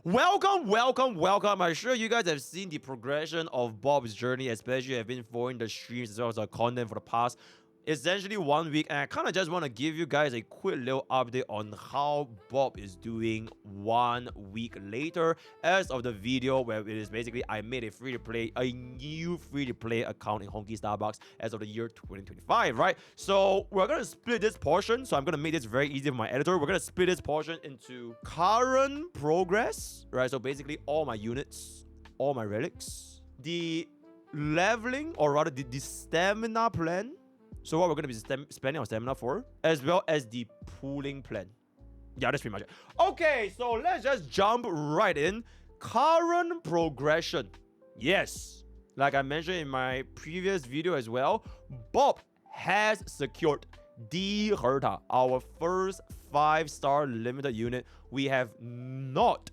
Welcome. I'm sure you guys have seen the progression of Bob's journey, especially have been following the streams as well as the content for the past essentially 1 week, and I kind of just want to give you guys a quick little update on how Bob is doing 1 week later as of the video, where it is basically I made a new free-to-play account in Honkai Starbucks as of the year 2025, right? So we're gonna split this portion, so I'm gonna make this very easy for my editor. We're gonna split this portion into current progress, right? So basically all my units, all my relics, the leveling, or rather the stamina plan. So what we're going to be spending our stamina for, as well as the pooling plan. Yeah, that's pretty much it. Okay, so let's just jump right in. Current progression. Yes, like I mentioned in my previous video as well, Bob has secured the Herta, our first 5-star limited unit. We have not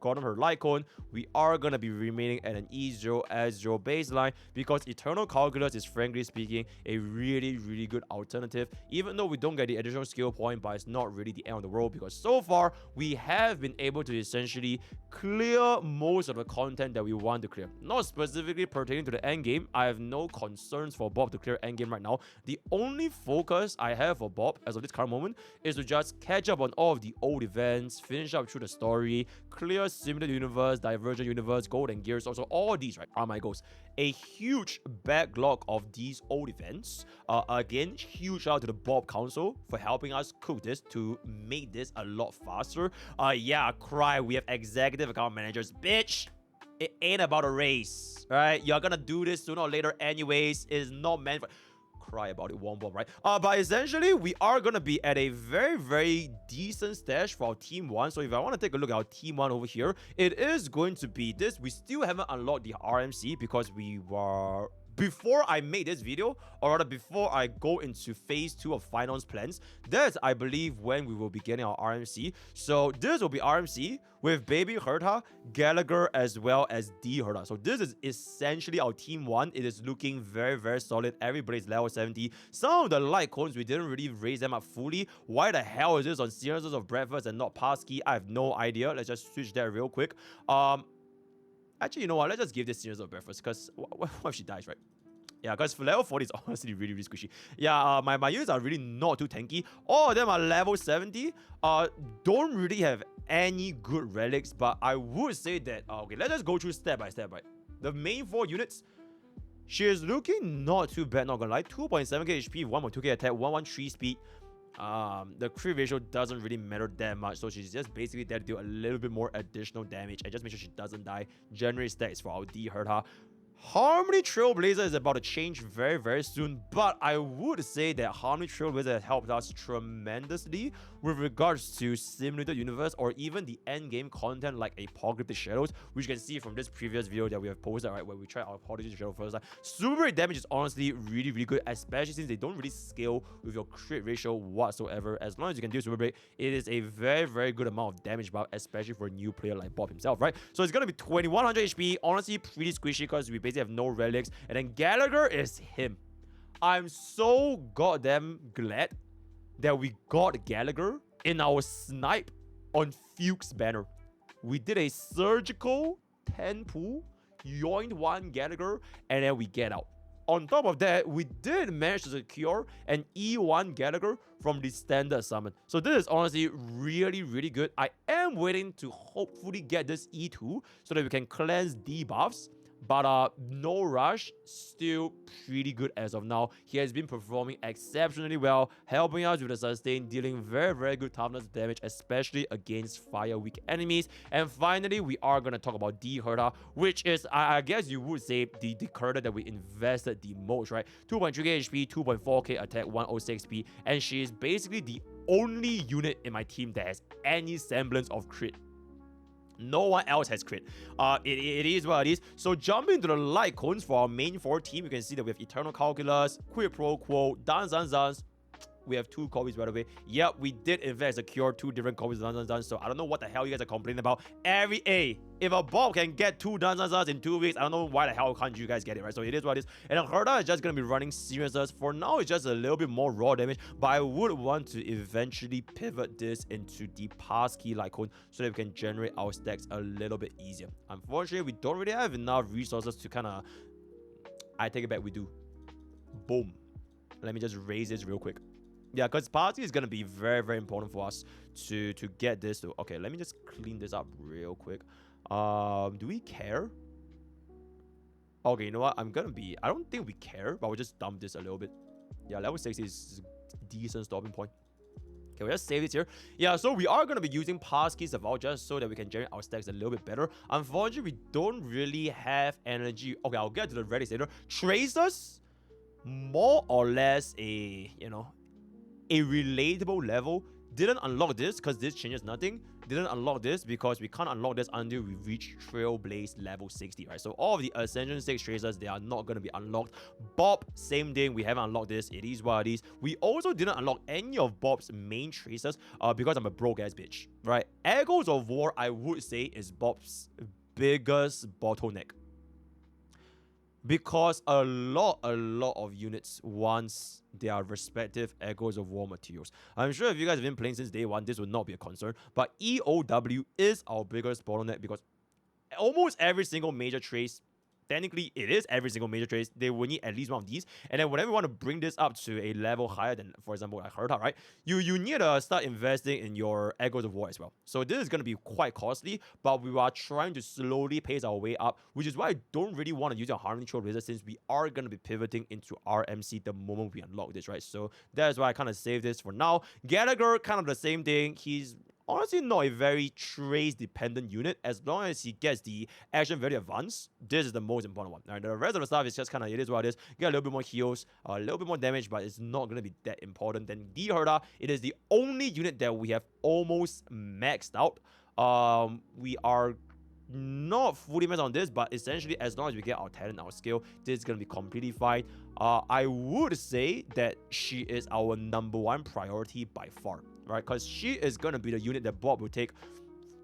gotten her Lycon. We are gonna be remaining at an E0 S0 baseline because Eternal Calculus is, frankly speaking, a really good alternative. Even though we don't get the additional skill point, but it's not really the end of the world because so far we have been able to essentially clear most of the content that we want to clear. Not specifically pertaining to the end game. I have no concerns for Bob to clear end game right now. The only focus I have for Bob as of this current moment is to just catch up on all of the old events, finish up through the story, clear Simulated Universe, Divergent Universe, Golden Gears. Also, all these, right, are my goals. A huge backlog of these old events. Again, huge shout out to the Bob Council for helping us cook this to make this a lot faster. Yeah, cry. We have executive account managers, bitch. It ain't about a race, right? You're gonna do this sooner or later anyways. It is not meant for... Cry about it, one bomb, right? But essentially, we are gonna be at a very decent stash for our team 1. So if I want to take a look at our team 1 over here, it is going to be this. We still haven't unlocked the RMC because we were... Before I made this video, or rather before I go into phase 2 of finance plans, that's, I believe, when we will be getting our RMC. So this will be RMC with Baby Herta, Gallagher, as well as D Herta. So this is essentially our team 1. It is looking very solid. Everybody's level 70. Some of the light cones, we didn't really raise them up fully. Why the hell is this on Series of Breakfast and not Passkey? I have no idea. Let's just switch that real quick. Actually, you know what? Let's just give this Series of Breakfast, because what if she dies, right? Yeah, because for level 40 is honestly really squishy. Yeah, my units are really not too tanky. All of them are level 70. Don't really have any good relics, but I would say that... okay, let's just go through step by step, right? The main 4 units, she is looking not too bad, not gonna lie. 2.7k HP, 1.2k attack, 113 speed. The crit ratio doesn't really matter that much, so she's just basically there to do a little bit more additional damage and just make sure she doesn't die. Generate stats for our D Herta. Harmony Trailblazer is about to change very soon, but I would say that Harmony Trailblazer has helped us tremendously with regards to Simulated Universe or even the endgame content like a Pokke the Shadows, which you can see from this previous video that we have posted, right, where we tried our Pokke the Shadow first time. Super rate damage is honestly really good, especially since they don't really scale with your crit ratio whatsoever. As long as you can do super rate, it is a very good amount of damage buff, especially for a new player like Bob himself, right? So it's gonna be 2100 HP, honestly pretty squishy because we basically have no relics. And then Gallagher is him. I'm so goddamn glad that we got Gallagher in our snipe on Fuchs banner. We did a surgical 10 pull, yoinked 1 Gallagher, and then we get out. On top of that, we did manage to secure an E1 Gallagher from the standard summon. So this is honestly really good. I am waiting to hopefully get this E2 so that we can cleanse debuffs. But no rush, still pretty good as of now. He has been performing exceptionally well, helping us with the sustain, dealing very good toughness damage, especially against fire weak enemies. And finally, we are going to talk about D Herta, which is, I guess you would say, the Herta that we invested the most, right? 2.3k HP, 2.4k attack, 106 speed, and she is basically the only unit in my team that has any semblance of crit. No one else has crit. It is what it is. So jumping into the light cones for our main 4 team, you can see that we have Eternal Calculus, Quid Pro Quo, Dance, We have 2 copies, by the way. Yep, we did in fact secure 2 different copies of Dun. So I don't know what the hell you guys are complaining about. If a Bob can get 2 Dun in 2 weeks, I don't know why the hell can't you guys get it, right? So it is what it is. And Herda is just gonna be running serious. For now, it's just a little bit more raw damage, but I would want to eventually pivot this into the passkey Lycone so that we can generate our stacks a little bit easier. Unfortunately, we don't really have enough resources to kind of... I take it back, we do. Boom. Let me just raise this real quick. Yeah, because passkey is going to be very, very important for us to get this to... Okay, let me just clean this up real quick. Do we care? Okay, you know what? I'm going to be... I don't think we care, but we'll just dump this a little bit. Yeah, level 60 is a decent stopping point. Okay, we'll just save this here. Yeah, so we are going to be using passkeys of all just so that we can generate our stacks a little bit better. Unfortunately, we don't really have energy. Okay, I'll get to the Reddit later. Tracers, more or less a, you know, a relatable level. Didn't unlock this because this changes nothing. Didn't unlock this because we can't unlock this until we reach Trailblaze level 60, right? So all of the Ascension 6 Tracers, they are not going to be unlocked. Bob, same thing. We haven't unlocked this. It is what it is. We also didn't unlock any of Bob's main Tracers because I'm a broke-ass bitch, right? Echoes of War, I would say, is Bob's biggest bottleneck. Because a lot of units wants their respective Echoes of War materials. I'm sure if you guys have been playing since day 1, this would not be a concern. But EOW is our biggest bottleneck because almost every single major trace, technically it is every single major trace, they will need at least one of these. And then whenever you want to bring this up to a level higher than, for example, like Herta, right? You need to start investing in your Echoes of War as well. So this is going to be quite costly, but we are trying to slowly pace our way up, which is why I don't really want to use our Harmony Trailblazer since we are going to be pivoting into RMC the moment we unlock this, right? So that's why I kind of save this for now. Gallagher, kind of the same thing. He's honestly not a very trace dependent unit. As long as he gets the action very advanced, this is the most important one. Now, the rest of the stuff is just kind of, it is what it is. Get a little bit more heals, a little bit more damage, but it's not going to be that important. Then the Herda, it is the only unit that we have almost maxed out. We are not fully maxed on this, but essentially as long as we get our talent, our skill, this is going to be completely fine. I would say that she is our #1 priority by far, right? Because she is going to be the unit that Bob will take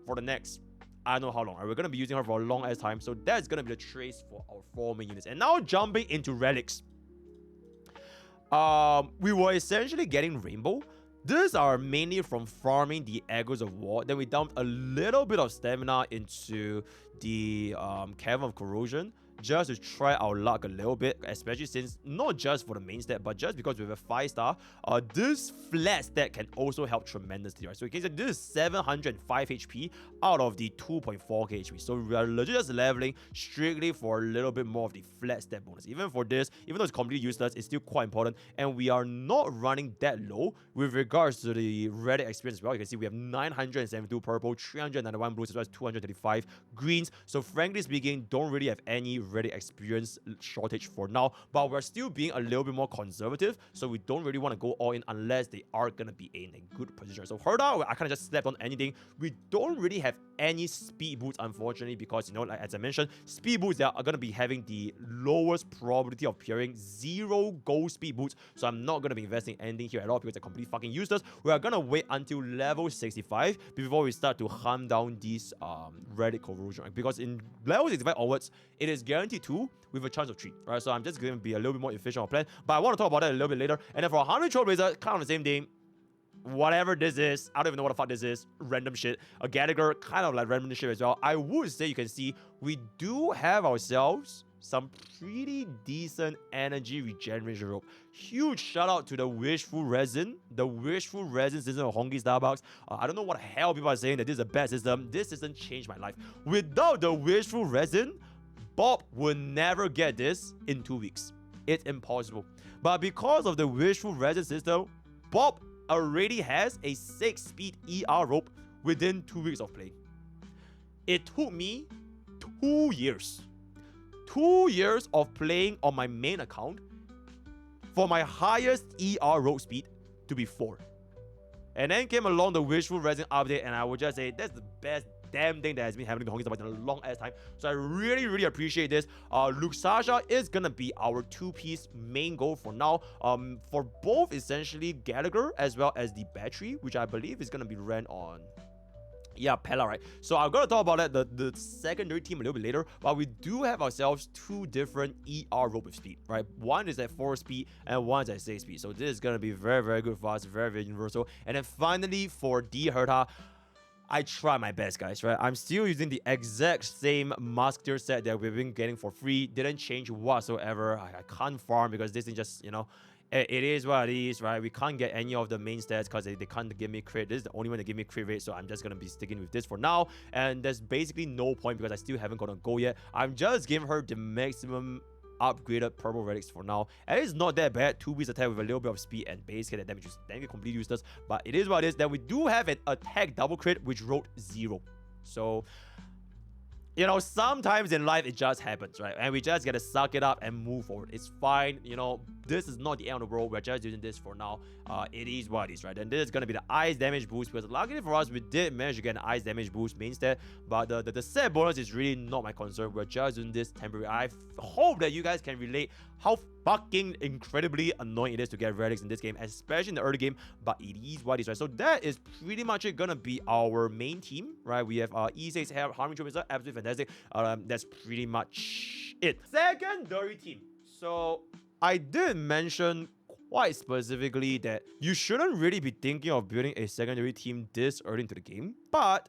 for the next, I don't know how long, right? We're going to be using her for a long ass time, so that's going to be the trace for our 4 main units. And now jumping into relics. We were essentially getting Rainbow. These are mainly from farming the Echoes of War. Then we dumped a little bit of stamina into the Cavern of Corrosion just to try our luck a little bit, especially since not just for the main stat, but just because we have a 5-star, this flat stat can also help tremendously, right? So you can see this is 705 HP out of the 2.4k HP. So we are legit just leveling strictly for a little bit more of the flat stat bonus. Even for this, even though it's completely useless, it's still quite important. And we are not running that low with regards to the Reddit experience as well. You can see we have 972 purple, 391 blues, as well as 235 greens. So frankly speaking, don't really have any Reddit experience shortage for now, but we're still being a little bit more conservative, so we don't really want to go all in unless they are gonna be in a good position. So Herda, I kind of just slept on anything. We don't really have any speed boots, unfortunately, because, you know, like as I mentioned, speed boots that are gonna be having the lowest probability of appearing, 0 gold speed boots. So I'm not gonna be investing anything here at all because they're completely fucking useless. We are gonna wait until level 65 before we start to hunt down these Reddit corrosion, right? Because in level 65 onwards, it is guaranteed 2 with a chance of 3, right? So I'm just going to be a little bit more efficient on plan, but I want to talk about that a little bit later. And then for 100 Trailblazer, kind of the same thing. Whatever this is, I don't even know what the fuck this is. Random shit. A Gallagher, kind of like random shit as well. I would say you can see we do have ourselves some pretty decent energy regeneration rope. Huge shout out to the Wishful Resin. The Wishful Resin system of Honkai Starbucks. I don't know what the hell people are saying that this is a bad system. This system changed my life. Without the Wishful Resin, Bob will never get this in 2 weeks. It's impossible. But because of the Wishful Resin system, Bob already has a 6-speed ER rope within 2 weeks of play. It took me 2 years. 2 years of playing on my main account for my highest ER rope speed to be 4. And then came along the Wishful Resin update, and I would just say that's the best damn thing that has been happening to Honkai Star Rail in a long ass time. So I really, really appreciate this. Luke Sasha is gonna be our 2-piece main goal for now. For both essentially Gallagher as well as the battery, which I believe is gonna be ran on. Yeah, Pella, right? So I'm gonna talk about that the secondary team a little bit later, but we do have ourselves 2 different ER rope with speed, right? One is at 4 speed and one is at 6 speed. So this is gonna be very, very good for us, very, very universal. And then finally for D Herta, I try my best, guys, right? I'm still using the exact same musketeer set that we've been getting for free. Didn't change whatsoever. I can't farm because this thing just, it is what it is, right? We can't get any of the main stats because they can't give me crit. This is the only one that give me crit rate, so I'm just gonna be sticking with this for now. And there's basically no point because I still haven't got a goal yet. I'm just giving her the maximum upgraded purple relics for now, and it's not that bad. 2-piece attack with a little bit of speed and base hit that damage is then completely useless, but it is what it is. Then we do have an attack double crit which wrote 0. So sometimes in life it just happens, right? And we just gotta suck it up and move forward. It's fine. This is not the end of the world. We're just using this for now. It is what it is, right? And this is gonna be the ice damage boost, because luckily for us, we did manage to get an ice damage boost main stat, but the set bonus is really not my concern. We're just using this temporary. I hope that you guys can relate how fucking incredibly annoying it is to get relics in this game, especially in the early game, but it is what it is, right? So that is pretty much it gonna be our main team, right? We have E6 Harmony Troopers, absolutely fantastic. That's pretty much it. Secondary team. So I did mention quite specifically that you shouldn't really be thinking of building a secondary team this early into the game, but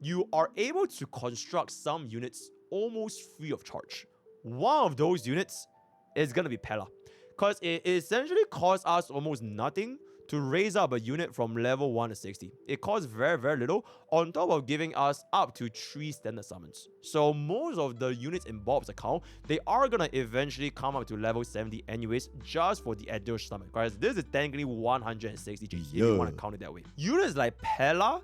you are able to construct some units almost free of charge. One of those units is gonna be Pella, because it essentially costs us almost nothing to raise up a unit from level 1 to 60. It costs very, very little, on top of giving us up to 3 standard summons. So most of the units in Bob's account, they are gonna eventually come up to level 70 anyways, just for the additional summon. Guys, this is technically 160 GP if you want to count it that way. Units like Pella,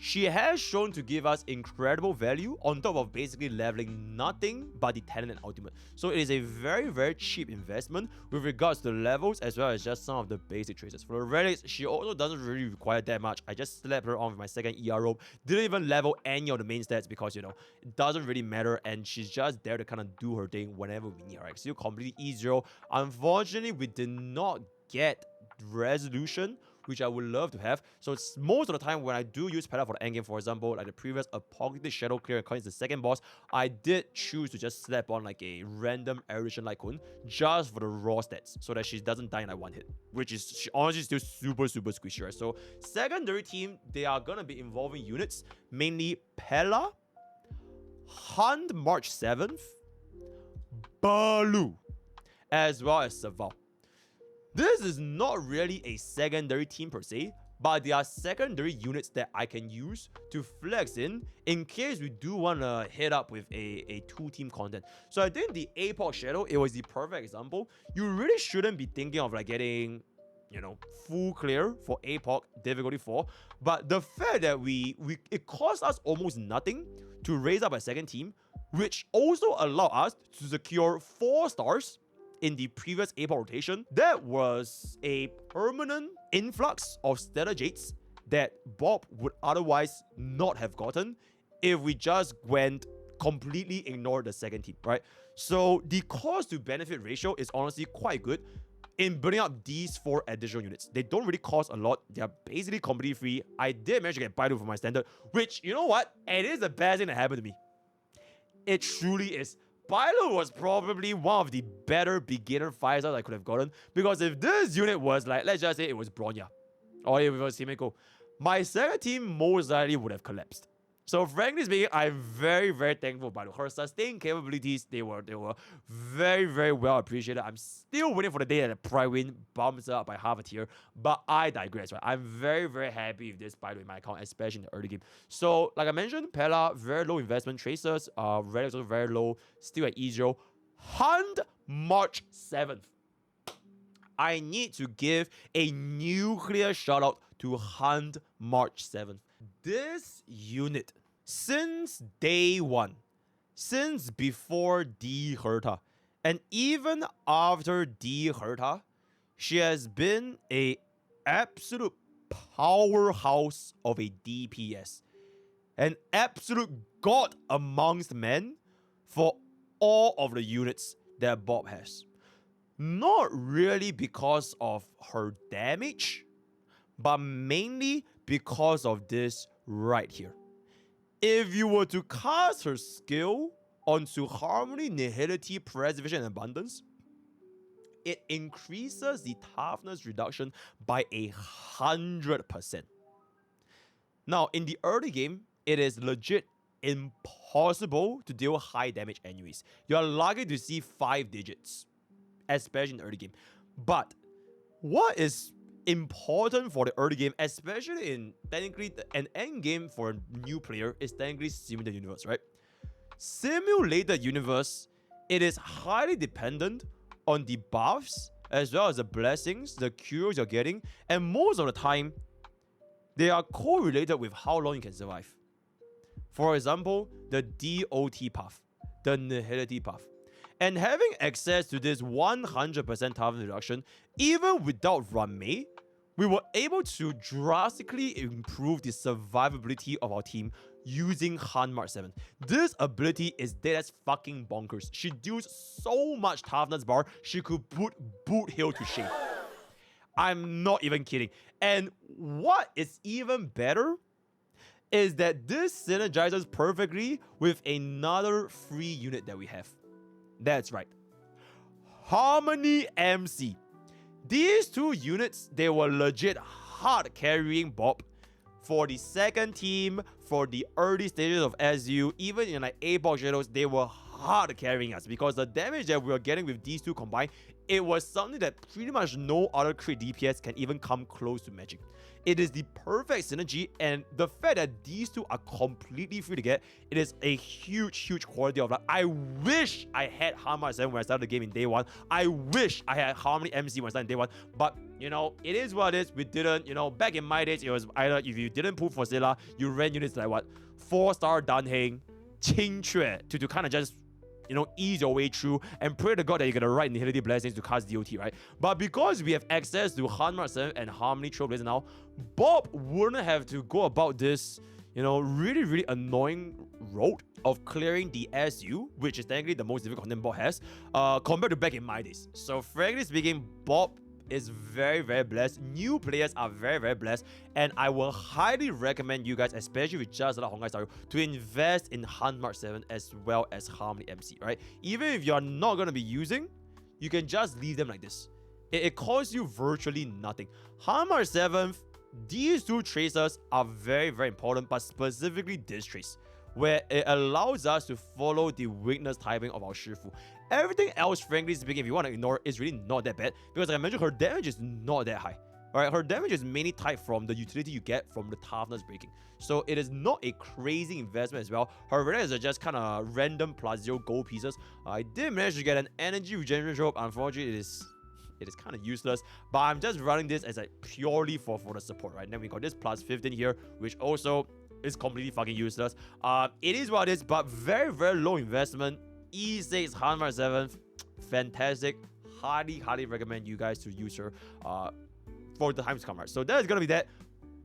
she has shown to give us incredible value on top of basically leveling nothing but the talent and ultimate. So it is a very, very cheap investment with regards to the levels as well as just some of the basic traces. For the relics, she also doesn't really require that much. I just slapped her on with my second ER rope. Didn't even level any of the main stats because, it doesn't really matter, and she's just there to kind of do her thing whenever we need her. Still completely E0. Unfortunately, we did not get resolution, which I would love to have. So it's most of the time when I do use Pella for the endgame, for example, like the previous Pokke Shadow Clear and the second boss, I did choose to just slap on like a random erudition like Kun just for the raw stats, so that she doesn't die in like one hit, which is honestly still super, super squishy, right? So secondary team, they are gonna be involving units, mainly Pella, Hunt March 7th, Baloo, as well as Saval. This is not really a secondary team per se, but they are secondary units that I can use to flex in case we do want to hit up with a 2-team content. So I think the Pokke Shadow, it was the perfect example. You really shouldn't be thinking of like getting, full clear for Pokke difficulty 4, but the fact that it cost us almost nothing to raise up a second team, which also allowed us to secure 4 stars in the previous Pokke rotation. That was a permanent influx of Stellar Jades that Bob would otherwise not have gotten if we just went completely ignored the second team, right? So the cost to benefit ratio is honestly quite good in building up these 4 additional units. They don't really cost a lot. They're basically completely free. I did manage to get Baidu for my standard, which, you know what? It is the best thing that happened to me. It truly is. Bilo was probably one of the better beginner 5-stars I could have gotten, because if this unit was like, let's just say it was Bronya, or if it was Himeko, my second team most likely would have collapsed. So frankly speaking, I'm very, very thankful for Bilo. Her sustain capabilities, they were very, very well appreciated. I'm still waiting for the day that the Pride Win bumps her up by half a tier, but I digress, right? I'm very, very happy with this Bilo in my account, especially in the early game. So like I mentioned, Pella, very low investment. Tracers, relics also very low, still at E0. Hunt March 7th. I need to give a nuclear shout out to Hunt March 7th. This unit, since day 1, since before D Herta, and even after D Herta, she has been a absolute powerhouse of a DPS. An absolute god amongst men for all of the units that Bob has. Not really because of her damage, but mainly because of this right here. If you were to cast her skill onto Harmony, Nihility, Preservation, and Abundance, it increases the toughness reduction by 100%. Now, in the early game, it is legit impossible to deal high damage anyways. You're likely to see 5 digits, especially in the early game. But what is important for the early game, especially in technically an end game for a new player, is technically Simulated Universe, right? Simulated Universe, it is highly dependent on the buffs as well as the blessings, the cures you're getting, and most of the time, they are correlated with how long you can survive. For example, the DOT path, the Nihility path. And having access to this 100% toughness reduction, even without Run Mei, we were able to drastically improve the survivability of our team using Hanmark 7. This ability is dead as fucking bonkers. She deals so much toughness bar, she could put Boot Hill to shame. I'm not even kidding. And what is even better is that this synergizes perfectly with another free unit that we have. That's right. Harmony MC. These two units, they were legit hard carrying Bob for the second team, for the early stages of SU, even in like A-Box shadows, they were hard carrying us because the damage that we were getting with these two combined, it was something that pretty much no other crit DPS can even come close to matching. It is the perfect synergy, and the fact that these two are completely free to get, it is a huge quality of life. I wish I had Harmony 7 when I started the game in day 1. I wish I had Harmony MC when I started in day 1. But, you know, it is what it is. We didn't, you know, back in my days, it was either if you didn't pull for Zilla, you ran units like what? 4-star Danheng, Qingque to kind of just, you know, ease your way through and pray to God that you're gonna write Nihility Blessings to cast DOT, right? But because we have access to Hanmark 7 and Harmony Trailblazer now, Bob wouldn't have to go about this, you know, really annoying road of clearing the SU, which is technically the most difficult content Bob has, compared to back in my days. So frankly speaking, Bob is very blessed. New players are very blessed, and I will highly recommend you guys, especially with just like honkaistarrail, to invest in Hanmark 7 as well as Harmony MC, right? Even if you're not going to be using, you can just leave them like this. It costs you virtually nothing. Hanmark 7, these two tracers are very important, but specifically this trace, where it allows us to follow the weakness typing of our Shifu. Everything else, frankly speaking, if you want to ignore, is really not that bad, because like I mentioned, her damage is not that high. Alright, her damage is mainly typed from the utility you get from the toughness breaking. So it is not a crazy investment as well. Her relics are just kind of random +0 gold pieces. I did manage to get an energy regeneration rope. Unfortunately, it is kind of useless, but I'm just running this as like purely for the support, right? Then we got this +15 here, which also is completely fucking useless. It is what it is, but very low investment. E6 Hanmark 7, fantastic. Highly recommend you guys to use her for the times to come, right? So that is gonna be that.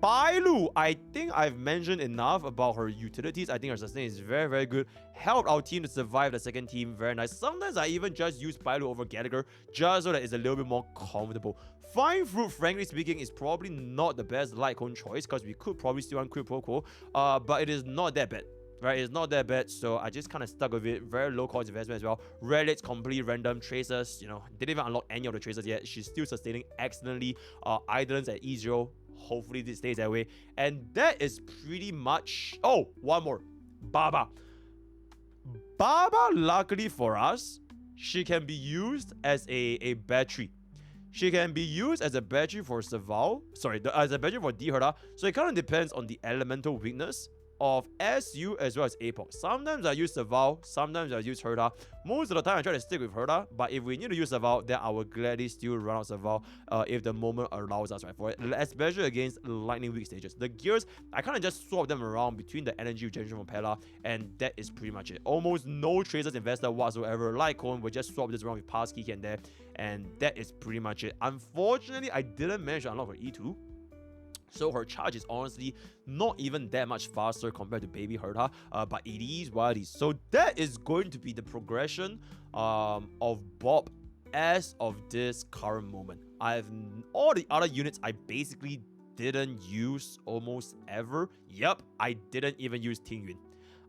Bailu, I think I've mentioned enough about her utilities. I think her sustain is very good. Helped our team to survive the second team, very nice. Sometimes I even just use Bailu over Gallagher just so that it's a little bit more comfortable. Fine Fruit, frankly speaking, is probably not the best light cone choice because we could probably still run Crit Pokke, but it is not that bad. Right, it's not that bad, so I just kind of stuck with it. Very low cost investment as well. Relics, completely random. Tracers, you know, didn't even unlock any of the tracers yet. She's still sustaining excellently. Idlers at E0. Hopefully this stays that way. And that is pretty much... Oh, one more. Baba. Baba, luckily for us, she can be used as a battery. She can be used as a battery for Saval. Sorry, as a battery for D-Herda. So it kind of depends on the elemental weakness of SU as well as APOC. Sometimes I use Saval, sometimes I use Herda. Most of the time I try to stick with Herda, but if we need to use Saval, then I will gladly still run out Saval if the moment allows us, right, for it, especially against lightning weak stages. The gears, I kind of just swap them around between the energy regeneration from Pella, and that is pretty much it. Almost no tracers invested whatsoever. Like Cone, we just swap this around with Pass Key and there, and that is pretty much it. Unfortunately, I didn't manage to unlock her E2. So her charge is honestly not even that much faster compared to Baby Herta, but it is what it is. So that is going to be the progression of Bob as of this current moment. All the other units I basically didn't use almost ever. Yep, I didn't even use Tingyun.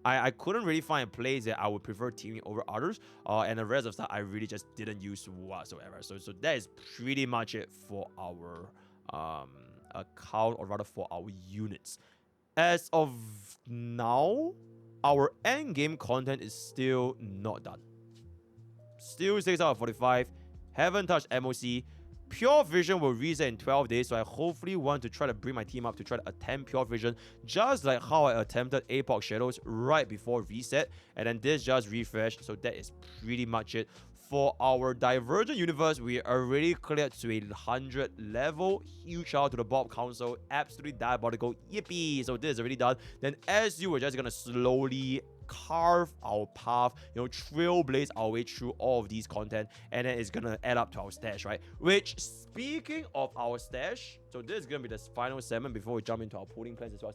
I couldn't really find a place that I would prefer Tingyun over others, and the rest of stuff I really just didn't use whatsoever. So that is pretty much it for our account, or rather for our units. As of now, our end game content is still not done. Still 6 out of 45. Haven't touched MOC. Pure Vision will reset in 12 days, so I hopefully want to try to bring my team up to try to attempt Pure Vision, just like how I attempted APOC Shadows right before reset, and then this just refreshed. So that is pretty much it. For our Divergent universe, we are already cleared to a 100 level. Huge shout out to the Bob Council. Absolutely diabolical. Yippee! So this is already done. Then as you, we're just gonna slowly carve our path, trailblaze our way through all of these content, and then it's gonna add up to our stash, right? Which, speaking of our stash, so this is gonna be the final segment before we jump into our pooling plans as well.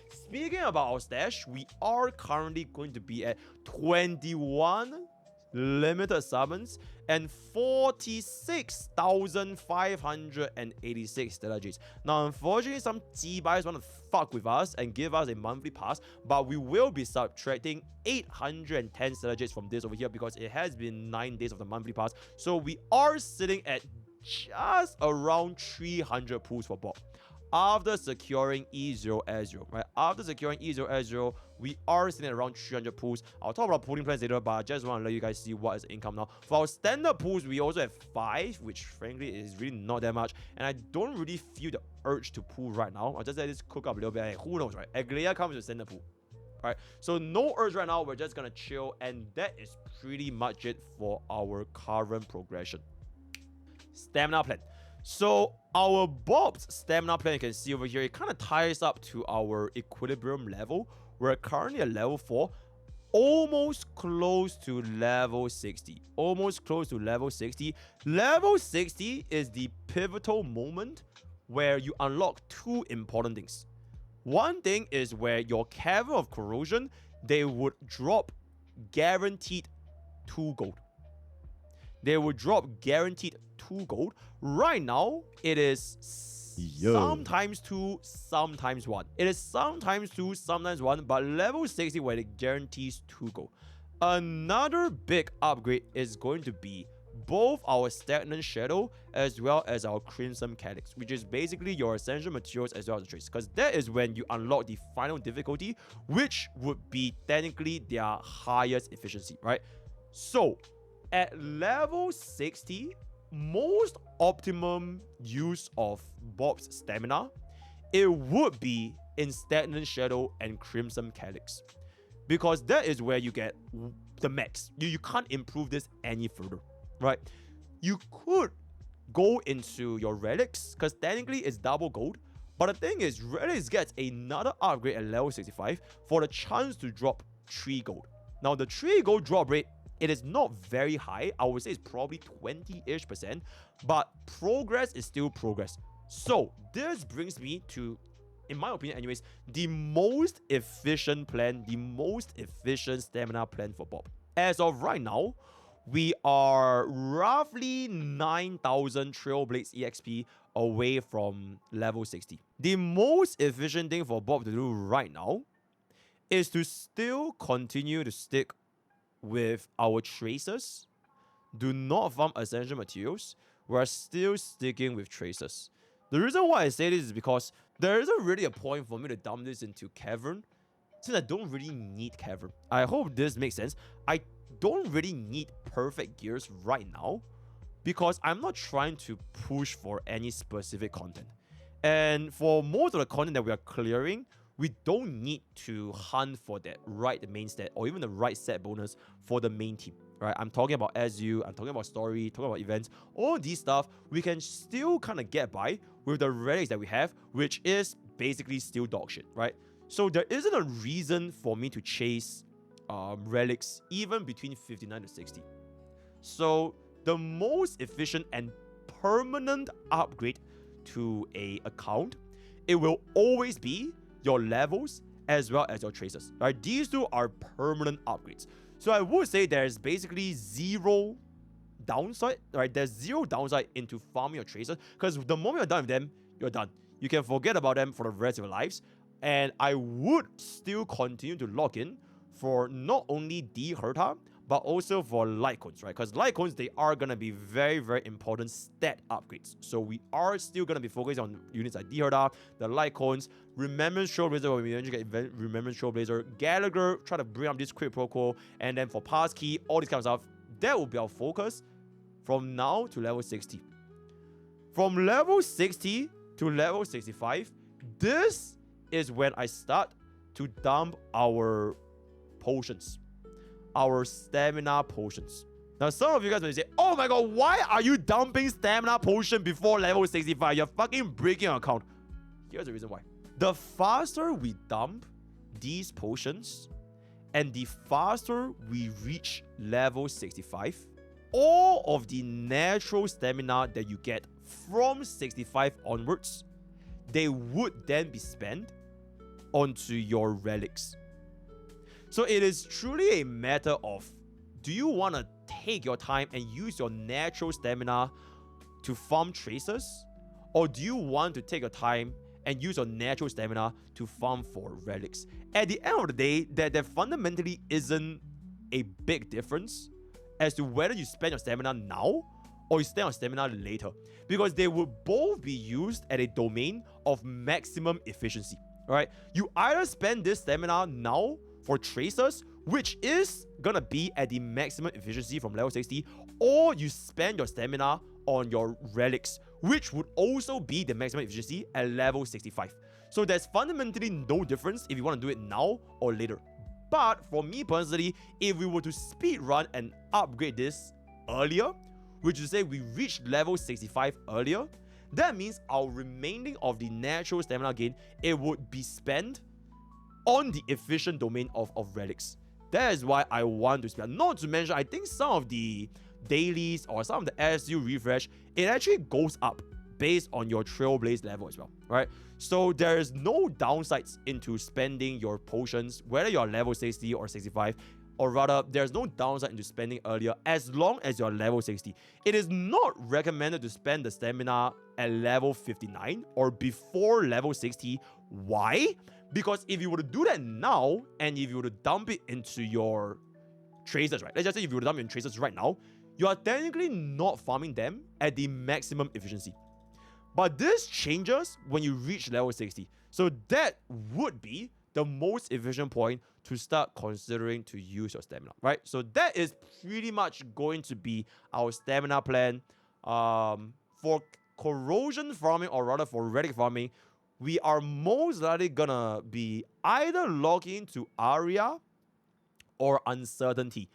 Speaking about our stash, we are currently going to be at 21 limited summons and 46,586 stellar Jades. Now, unfortunately, some G-Buys want to fuck with us and give us a monthly pass, but we will be subtracting 810 stellar Jades from this over here because it has been 9 days of the monthly pass. So we are sitting at just around 300 pools for Bob. After securing E0S0, right? After securing E0S0, we are sitting at around 300 pools. I'll talk about pooling plans later, but I just want to let you guys see what is the income now. For our standard pools, we also have 5, which frankly is really not that much. And I don't really feel the urge to pool right now. I'll just let this cook up a little bit. Hey, who knows, right? Aglea comes with standard pool. Right, so no urge right now. We're just gonna chill, and that is pretty much it for our current progression. Stamina plan. So our Bob's stamina plan, you can see over here, it kind of ties up to our equilibrium level. We're currently at level 4, almost close to level 60. Almost close to level 60. Level 60 is the pivotal moment where you unlock 2 important things. One thing is where your Cavern of Corrosion, they would drop guaranteed 2 gold. They will drop guaranteed 2 gold. Right now, it is sometimes 2, sometimes 1. It is sometimes 2, sometimes 1, but level 60 where it guarantees 2 gold. Another big upgrade is going to be both our Stagnant Shadow as well as our Crimson Calyx, which is basically your essential materials as well as the traits, because that is when you unlock the final difficulty, which would be technically their highest efficiency, right? So at level 60, most optimum use of Bob's stamina, it would be in Stagnant Shadow and Crimson Calyx, because that is where you get the max. You can't improve this any further, right? You could go into your relics, because technically it's double gold, but the thing is, relics gets another upgrade at level 65 for the chance to drop 3 gold. Now the 3 gold drop rate, it is not very high. I would say it's probably 20-ish%, but progress is still progress. So this brings me to, in my opinion anyways, the most efficient plan, the most efficient stamina plan for Bob. As of right now, we are roughly 9,000 Trailblaze EXP away from level 60. The most efficient thing for Bob to do right now is to still continue to stick with our tracers. Do not farm essential materials. We're still sticking with tracers. The reason why I say this is because there isn't really a point for me to dump this into Cavern, since I don't really need Cavern. I hope this makes sense. I don't really need perfect gears right now because I'm not trying to push for any specific content. And for most of the content that we are clearing, we don't need to hunt for that right main stat or even the right set bonus for the main team, right? I'm talking about SU, I'm talking about story, talking about events, all these stuff, we can still kind of get by with the relics that we have, which is basically still dog shit, right? So there isn't a reason for me to chase relics even between 59 to 60. So the most efficient and permanent upgrade to a account it will always be your levels as well as your traces, right? These two are permanent upgrades. So I would say there's basically zero downside, right? There's zero downside into farming your traces, because the moment you're done with them, you're done. You can forget about them for the rest of your lives. And I would still continue to log in for not only the Herta, but also for light cones, right? Because light cones, they are going to be very, very important stat upgrades. So we are still going to be focused on units like the Herta, the light cones, Remembrance Trailblazer, when we eventually get Remembrance Trailblazer, Gallagher, try to bring up this quick protocol, and then for passkey, all this kind of stuff. That will be our focus from now to level 60. From level 60 to level 65, this is when I start to dump our potions, our stamina potions. Now, some of you guys may say, oh my god, why are you dumping stamina potion before level 65? You're fucking breaking your account. Here's the reason why. The faster we dump these potions, and the faster we reach level 65, all of the natural stamina that you get from 65 onwards, they would then be spent onto your relics. So it is truly a matter of, do you want to take your time and use your natural stamina to farm traces? Or do you want to take your time and use your natural stamina to farm for relics? At the end of the day, there fundamentally isn't a big difference as to whether you spend your stamina now or you spend your stamina later, because they will both be used at a domain of maximum efficiency. Right? You either spend this stamina now for tracers, which is gonna be at the maximum efficiency from level 60, or you spend your stamina on your relics, which would also be the maximum efficiency at level 65. So there's fundamentally no difference if you want to do it now or later. But for me personally, if we were to speed run and upgrade this earlier, which is to say we reach level 65 earlier, that means our remaining of the natural stamina gain, it would be spent on the efficient domain of relics. That is why I want to spend. Not to mention, I think some of the dailies or some of the SU refresh, it actually goes up based on your Trailblaze level as well, right? So there's no downsides into spending your potions, whether you're level 60 or 65, or rather, there's no downside into spending earlier as long as you're level 60. It is not recommended to spend the stamina at level 59 or before level 60. Why? Because if you were to do that now, and if you were to dump it into your tracers, right? Let's just say if you were to dump it in tracers right now, you are technically not farming them at the maximum efficiency. But this changes when you reach level 60. So that would be the most efficient point to start considering to use your stamina, right? So that is pretty much going to be our stamina plan. For corrosion farming, or rather for relic farming, we are most likely gonna be either logging to Aria or Uncertainty.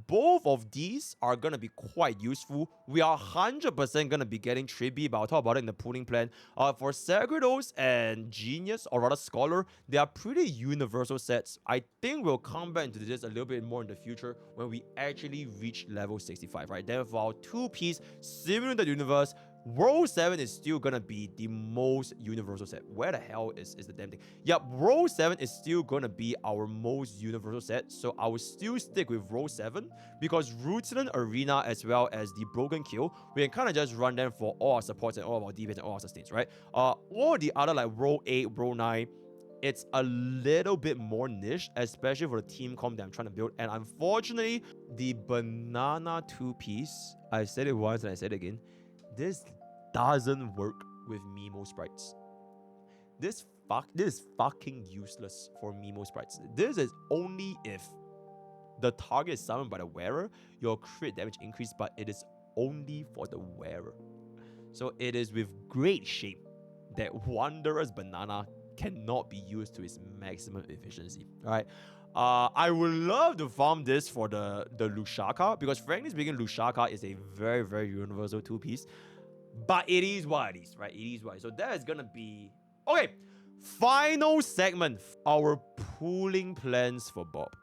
Both of these are going to be quite useful. We are 100% going to be getting Tribby, but I'll talk about it in the pooling plan. For Sagredos and Genius, or rather Scholar, they are pretty universal sets. I think we'll come back into this a little bit more in the future when we actually reach level 65, right? Then for our 2-piece Simulated Universe, World 7 is still gonna be the most universal set. Where the hell is the damn thing? Yep, World 7 is still gonna be our most universal set. So I will still stick with World 7 because Rutilant Arena as well as the Broken Kill, we can kind of just run them for all our supports and all of our defense and all our sustains, right? All the other like World 8, World 9, it's a little bit more niche, especially for the team comp that I'm trying to build. And unfortunately, the banana 2-piece, I said it once and I said it again, this doesn't work with Mimo sprites. This is fucking useless for Mimo sprites. This is only if the target is summoned by the wearer, your crit damage increase, but it is only for the wearer. So it is with great shame that Wanderer's banana cannot be used to its maximum efficiency. Alright. I would love to farm this for the Lushaka, because frankly speaking, Lushaka is a very, very universal 2-piece. But it is what it is, right? It is what it is. So that is gonna be... Okay, final segment. Our pooling plans for Bob.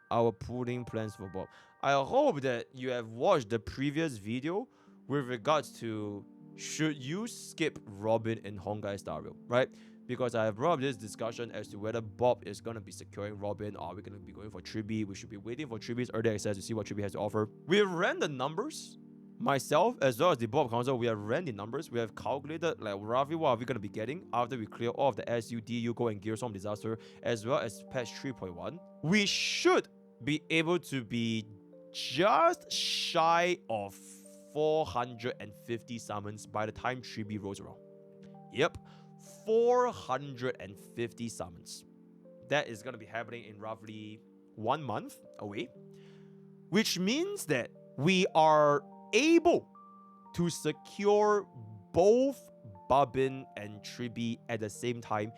Our pooling plans for Bob. I hope that you have watched the previous video with regards to should you skip Robin in Honkai Star Rail, right? because I have brought up this discussion as to whether Bob is going to be securing Robin, or are we going to be going for Tribi. We should be waiting for Tribi's early access to see what Tribi has to offer. We have ran the numbers. Myself, as well as the Bob Council, we have ran the numbers. We have calculated like roughly what are we going to be getting after we clear all of the SU, DU, Go, and Gearstorm Disaster, as well as patch 3.1. We should be able to be just shy of 450 summons by the time Tribi rolls around. Yep, 450 summons. That is going to be happening in roughly 1 month away, which means that we are able to secure both Bobbin and Tribi at the same time,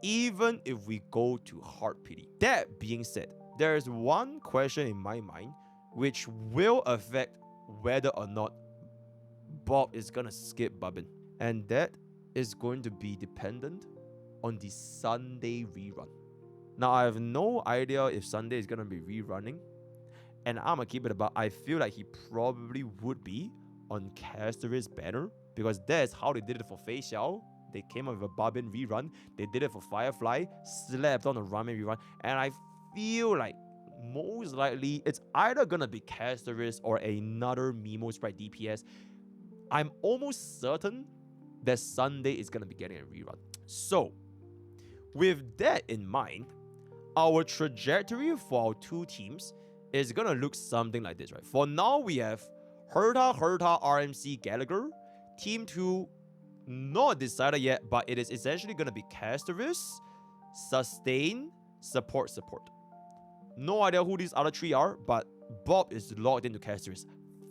even if we go to hard pity. That being said, there is one question in my mind which will affect whether or not Bob is gonna skip Bobbin, and that is going to be dependent on the Sunday rerun. Now, I have no idea if Sunday is gonna be rerunning, and I'm gonna keep it about, I feel like he probably would be on Casteris banner, because that's how they did it for Fei Xiao. They came up with a Bobbin rerun. They did it for Firefly, slapped on a Ramen rerun, and I feel like most likely it's either gonna be Casteris or another Mimo Sprite DPS. I'm almost certain that Sunday is gonna be getting a rerun. So, with that in mind, our trajectory for our two teams is gonna look something like this, right? For now, we have Herta, RMC, Gallagher. Team 2, not decided yet, but it is essentially gonna be Casteris, Sustain, Support. No idea who these other three are, but Bob is logged into Casteris.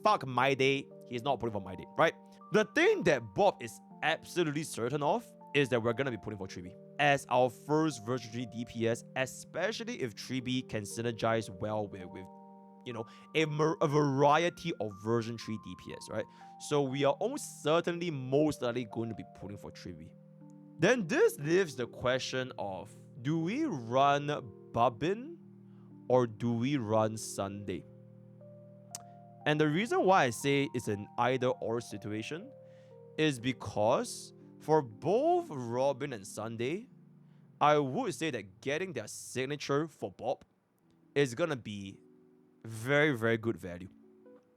Fuck my day, he's not putting for my day, right? The thing that Bob is absolutely certain of is that we're gonna be putting for Tribi as our first version 3 DPS, especially if Tribi can synergize well with you know, a variety of version 3 DPS, right? So we are almost certainly most likely going to be putting for Tribi. Then this leaves the question of, do we run Bobbin or do we run Sunday? And the reason why I say it's an either or situation is because for both Robin and Sunday, I would say that getting their signature for Bob is gonna be very, very good value.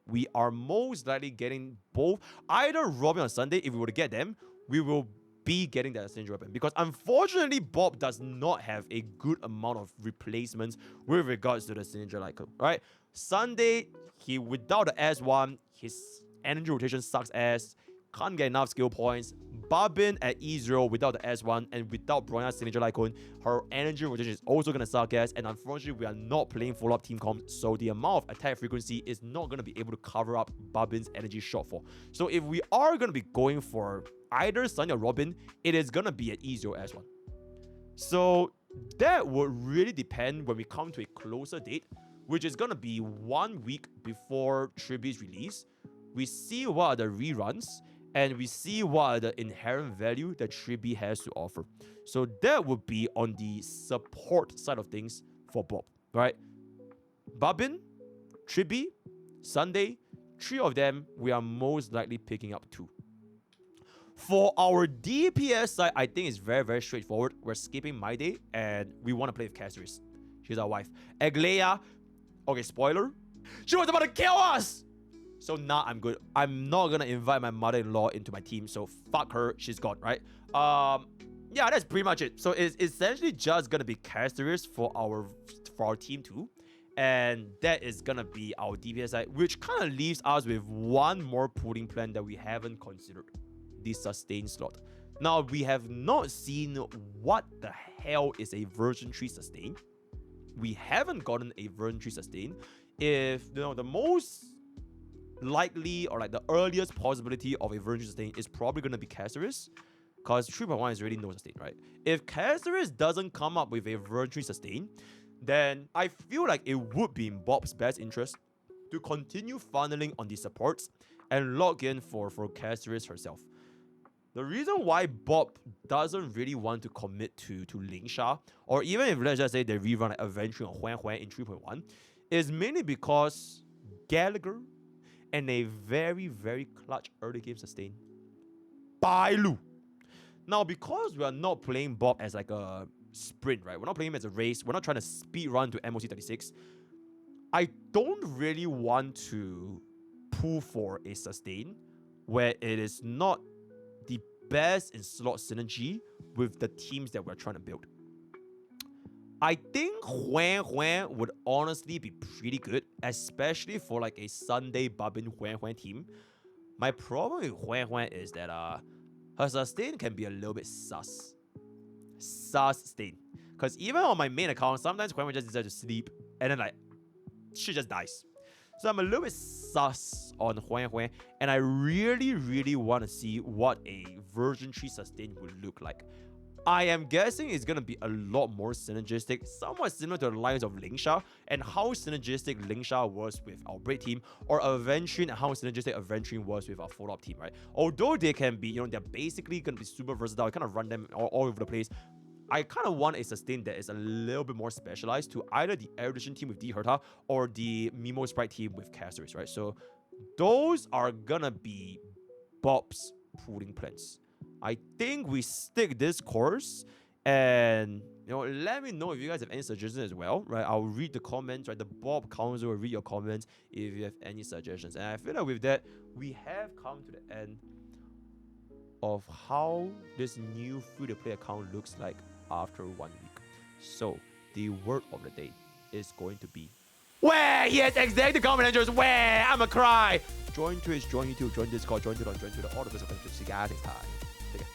We are most likely getting both, either Robin or Sunday. If we were to get them, we will be getting that signature weapon, because unfortunately Bob does not have a good amount of replacements with regards to the signature cycle, right? Sunday, he without the S1, his energy rotation sucks ass, can't get enough skill points. Bobbin at E0 without the S1 and without Bronya's signature Lycon, her energy rotation is also gonna suck ass, and unfortunately we are not playing full up team comp, so the amount of attack frequency is not gonna be able to cover up Bobbin's energy shortfall. So if we are gonna be going for either Sunny or Robin, it is gonna be at E0 S1. So that would really depend when we come to a closer date, which is gonna be 1 week before Tribi's release. We see what are the reruns, and we see what are the inherent value that Tribi has to offer. So that would be on the support side of things for Bob, right? Bobbin, Tribi, Sunday, 3 of them, we are most likely picking up 2. For our DPS side, I think it's very, very straightforward. We're skipping My Day, and we want to play with Caceres. She's our wife. Aglaia, okay, spoiler, she was about to kill us! So now I'm good. I'm not gonna invite my mother-in-law into my team, so fuck her, she's gone, right? Yeah, that's pretty much it. So it's essentially just gonna be Caceres for our team 2. And that is gonna be our DPS side, which kind of leaves us with one more pooling plan that we haven't considered. The sustain slot. Now, we have not seen what the hell is a version 3 sustain. We haven't gotten a version 3 sustain. If the most likely or like the earliest possibility of a version 3 sustain is probably going to be Caceres, because 3.1 is really no sustain, right? If Caceres doesn't come up with a version 3 sustain, then I feel like it would be in Bob's best interest to continue funneling on the supports and log in for Caceres herself. The reason why Bob doesn't really want to commit to Lingsha, or even if let's just say they rerun like Adventure or Huan Huan in 3.1, is mainly because Gallagher and a very, very clutch early game sustain, Bailu. Now, because we are not playing Bob as like a sprint, right? We're not playing him as a race. We're not trying to speed run to MOC 36. I don't really want to pull for a sustain where it is not the best in slot synergy with the teams that we're trying to build. I think Huan would honestly be pretty good, especially for like a Sunday Babin Huan team. My problem with Huan is that her sustain can be a little bit sus. Sustain. Because even on my main account, sometimes Huan just decides to sleep and then like she just dies. So I'm a little bit sus on Huan, and I really want to see what a version 3 sustain would look like. I am guessing it's going to be a lot more synergistic, somewhat similar to the lines of Lingsha, and how synergistic Lingsha was with our Braid team, or Aventrin and how synergistic Aventrin was with our follow-up team, right? Although they can be, they're basically going to be super versatile, kind of run them all over the place. I kind of want a sustain that is a little bit more specialized to either the Erudition team with D Herta or the Mimo Sprite team with Casters, right? So those are gonna be Bob's pooling plans. I think we stick this course, and let me know if you guys have any suggestions as well, right? I'll read the comments, right? The Bob Council will read your comments if you have any suggestions. And I feel like with that, we have come to the end of how this new free-to-play account looks like after 1 week. So the word of the day is going to be where. Yes, exactly. Comment and where. I'ma cry. Join Twitch, join YouTube, join Discord, join Twitter, join Twitter. All the best of things. See you guys next time. Take care.